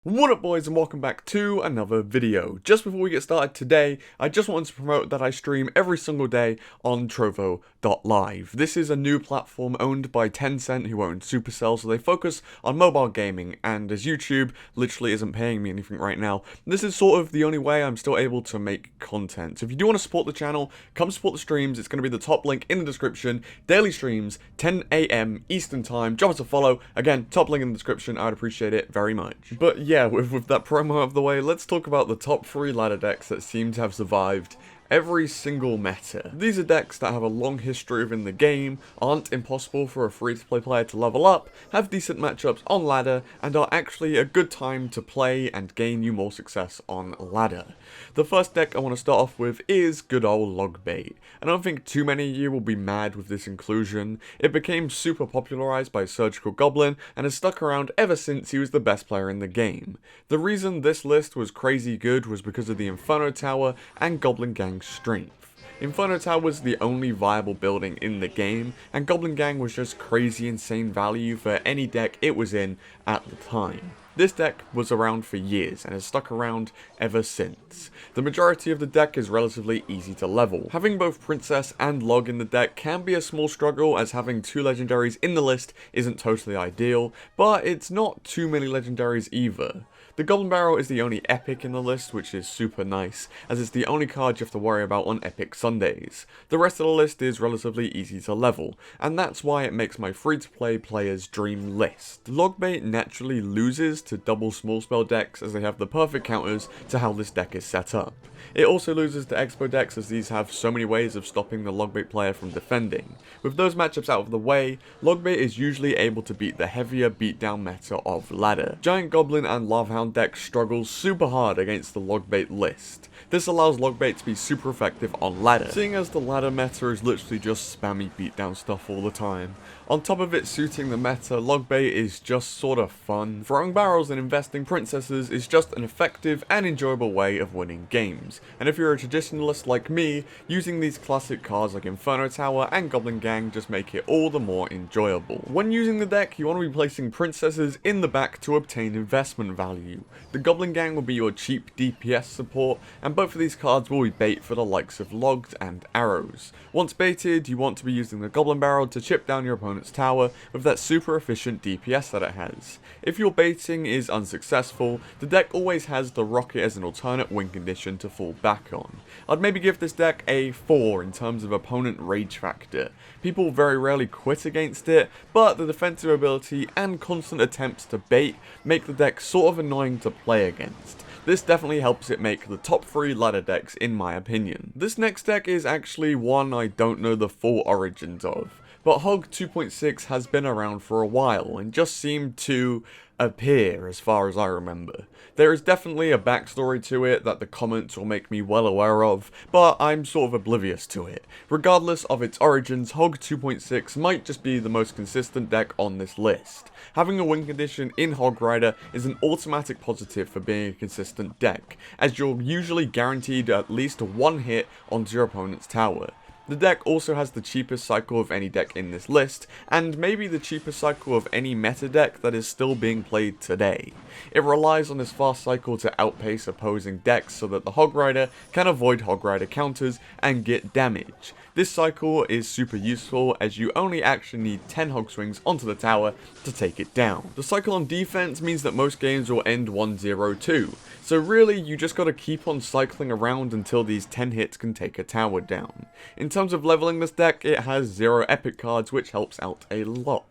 What up boys and welcome back to another video. Just before we get started today, I just wanted to promote that I stream every single day on Trovo.live. This is a new platform owned by Tencent who own Supercell, so they focus on mobile gaming, and as YouTube literally isn't paying me anything right now, this is sort of the only way I'm still able to make content. So if you do want to support the channel, come support the streams. It's going to be the top link in the description. Daily streams, 10 AM Eastern time. Drop us a follow. Again, top link in the description. I'd appreciate it very much. But yeah, with that promo out of the way, let's talk about the top 3 ladder decks that seem to have survived every single meta. These are decks that have a long history within the game, aren't impossible for a free-to-play player to level up, have decent matchups on ladder, and are actually a good time to play and gain you more success on ladder. The first deck I want to start off with is good old Logbait. I don't think too many of you will be mad with this inclusion. It became super popularized by Surgical Goblin and has stuck around ever since he was the best player in the game. The reason this list was crazy good was because of the Inferno Tower and Goblin Gang strength. Inferno Tower was the only viable building in the game, and Goblin Gang was just crazy insane value for any deck it was in at the time. This deck was around for years and has stuck around ever since. The majority of the deck is relatively easy to level. Having both Princess and Log in the deck can be a small struggle, as having 2 legendaries in the list isn't totally ideal, but it's not too many legendaries either. The Goblin Barrel is the only epic in the list, which is super nice, as it's the only card you have to worry about on epic Sundays. The rest of the list is relatively easy to level, and that's why it makes my free-to-play players' dream list. Logbait naturally loses to double small spell decks, as they have the perfect counters to how this deck is set up. It also loses to Expo decks, as these have so many ways of stopping the Logbait player from defending. With those matchups out of the way, Logbait is usually able to beat the heavier beatdown meta of ladder. Giant Goblin and Lava Hound decks struggle super hard against the Logbait list. This allows Logbait to be super effective on ladder, seeing as the ladder meta is literally just spammy beatdown stuff all the time. On top of it suiting the meta, Logbait is just sort of fun. Throwing barrels and investing princesses is just an effective and enjoyable way of winning games, and if you're a traditionalist like me, using these classic cards like Inferno Tower and Goblin Gang just make it all the more enjoyable. When using the deck, you want to be placing princesses in the back to obtain investment value. The Goblin Gang will be your cheap DPS support, and both of these cards will be bait for the likes of Logged and Arrows. Once baited, you want to be using the Goblin Barrel to chip down your opponent's tower with that super efficient DPS that it has. If your baiting is unsuccessful, the deck always has the Rocket as an alternate win condition to fall back on. I'd maybe give this deck a 4 in terms of opponent rage factor. People very rarely quit against it, but the defensive ability and constant attempts to bait make the deck sort of annoying to play against. This definitely helps it make the top 3 ladder decks in my opinion. This next deck is actually one I don't know the full origins of, but Hog 2.6 has been around for a while and just seemed to appear as far as I remember. There is definitely a backstory to it that the comments will make me well aware of, but I'm sort of oblivious to it. Regardless of its origins, Hog 2.6 might just be the most consistent deck on this list. Having a win condition in Hog Rider is an automatic positive for being a consistent deck, as you're usually guaranteed at least 1 hit onto your opponent's tower. The deck also has the cheapest cycle of any deck in this list, and maybe the cheapest cycle of any meta deck that is still being played today. It relies on this fast cycle to outpace opposing decks so that the Hog Rider can avoid Hog Rider counters and get damage. This cycle is super useful, as you only actually need 10 Hog Swings onto the tower to take it down. The cycle on defense means that most games will end 1-0-2, so really you just gotta keep on cycling around until these 10 hits can take a tower down. In terms of leveling this deck, it has 0 epic cards, which helps out a lot.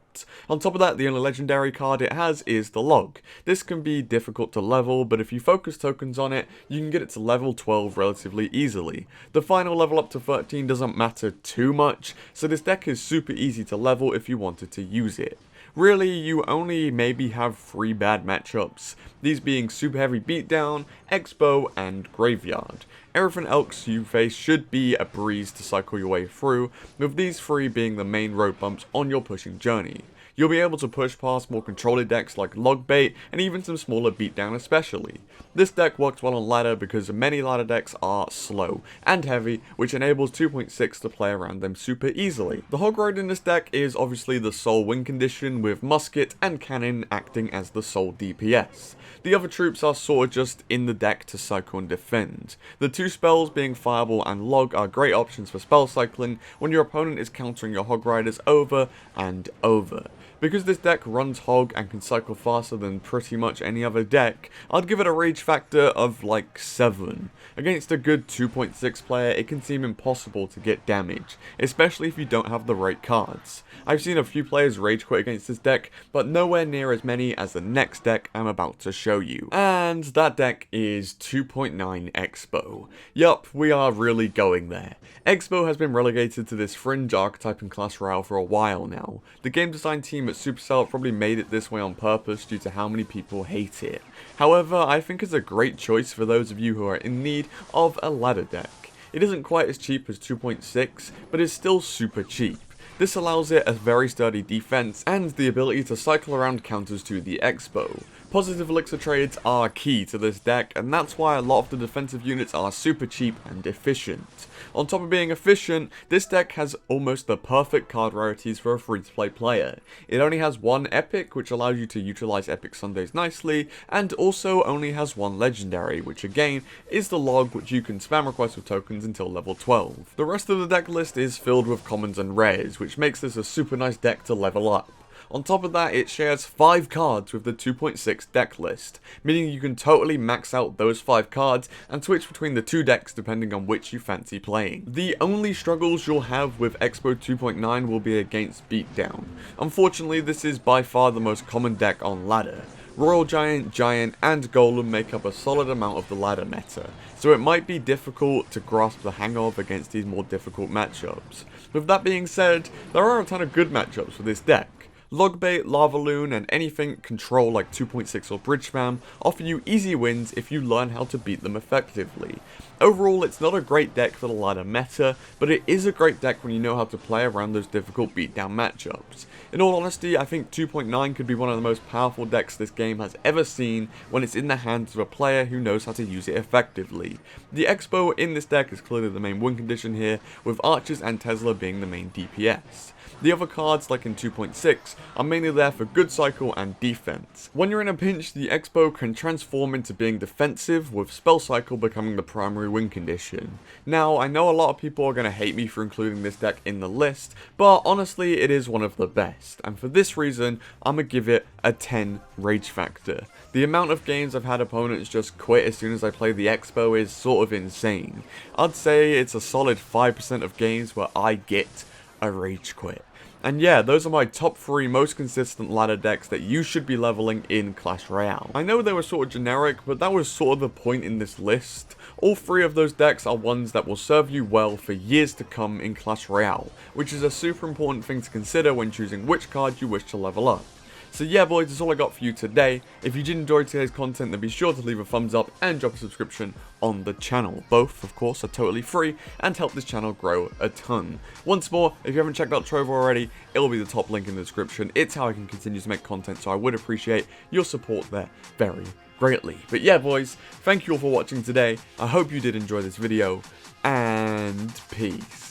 On top of that, the only legendary card it has is the Log. This can be difficult to level, but if you focus tokens on it, you can get it to level 12 relatively easily. The final level up to 13 doesn't matter too much, so this deck is super easy to level if you wanted to use it. Really, you only maybe have 3 bad matchups, these being Super Heavy Beatdown, Expo, and Graveyard. Everything else you face should be a breeze to cycle your way through, with these 3 being the main road bumps on your pushing journey. You'll be able to push past more controller decks like log bait and even some smaller beatdown especially. This deck works well on ladder because many ladder decks are slow and heavy, which enables 2.6 to play around them super easily. The hog ride in this deck is obviously the sole win condition, with musket and cannon acting as the sole DPS. The other troops are sort of just in the deck to cycle and defend. The two spells being Fireball and Log are great options for spell cycling when your opponent is countering your hog riders over and over. Because this deck runs hog and can cycle faster than pretty much any other deck, I'd give it a rage factor of like 7. Against a good 2.6 player, it can seem impossible to get damage, especially if you don't have the right cards. I've seen a few players rage quit against this deck, but nowhere near as many as the next deck I'm about to show you. And that deck is 2.9 Expo. Yup, we are really going there. Expo has been relegated to this fringe archetype in Clash Royale for a while now. The game design team at Supercell probably made it this way on purpose due to how many people hate it. However, I think it's a great choice for those of you who are in need of a ladder deck. It isn't quite as cheap as 2.6, but it's still super cheap. This allows it a very sturdy defense and the ability to cycle around counters to the Expo. Positive elixir trades are key to this deck, and that's why a lot of the defensive units are super cheap and efficient. On top of being efficient, this deck has almost the perfect card rarities for a free-to-play player. It only has one epic, which allows you to utilize epic Sundays nicely, and also only has one legendary, which again is the log, which you can spam request with tokens until level 12. The rest of the deck list is filled with commons and rares, which makes this a super nice deck to level up. On top of that, it shares 5 cards with the 2.6 deck list, meaning you can totally max out those 5 cards and switch between the two decks depending on which you fancy playing. The only struggles you'll have with Expo 2.9 will be against beatdown. Unfortunately, this is by far the most common deck on ladder. Royal Giant, Giant, and Golem make up a solid amount of the ladder meta, so it might be difficult to grasp the hang of against these more difficult matchups. With that being said, there are a ton of good matchups for this deck. Logbait, Lava Loon, and anything control like 2.6 or Bridge Spam offer you easy wins if you learn how to beat them effectively. Overall, it's not a great deck for the ladder meta, but it is a great deck when you know how to play around those difficult beatdown matchups. In all honesty, I think 2.9 could be one of the most powerful decks this game has ever seen when it's in the hands of a player who knows how to use it effectively. The Expo in this deck is clearly the main win condition here, with Archers and Tesla being the main DPS. The other cards, like in 2.6, are mainly there for good cycle and defense. When you're in a pinch, the Expo can transform into being defensive, with spell cycle becoming the primary win condition. Now, I know a lot of people are going to hate me for including this deck in the list, but honestly, it is one of the best, and for this reason, I'm going to give it a 10 rage factor. The amount of games I've had opponents just quit as soon as I play the Expo is sort of insane. I'd say it's a solid 5% of games where I get a rage quit. And yeah, those are my top 3 most consistent ladder decks that you should be leveling in Clash Royale. I know they were sort of generic, but that was sort of the point in this list. All 3 of those decks are ones that will serve you well for years to come in Clash Royale, which is a super important thing to consider when choosing which card you wish to level up. So yeah boys, that's all I got for you today. If you did enjoy today's content, then be sure to leave a thumbs up and drop a subscription on the channel. Both, of course, are totally free and help this channel grow a ton. Once more, if you haven't checked out Trovo already, it will be the top link in the description. It's how I can continue to make content, so I would appreciate your support there very greatly. But yeah boys, thank you all for watching today. I hope you did enjoy this video, and peace.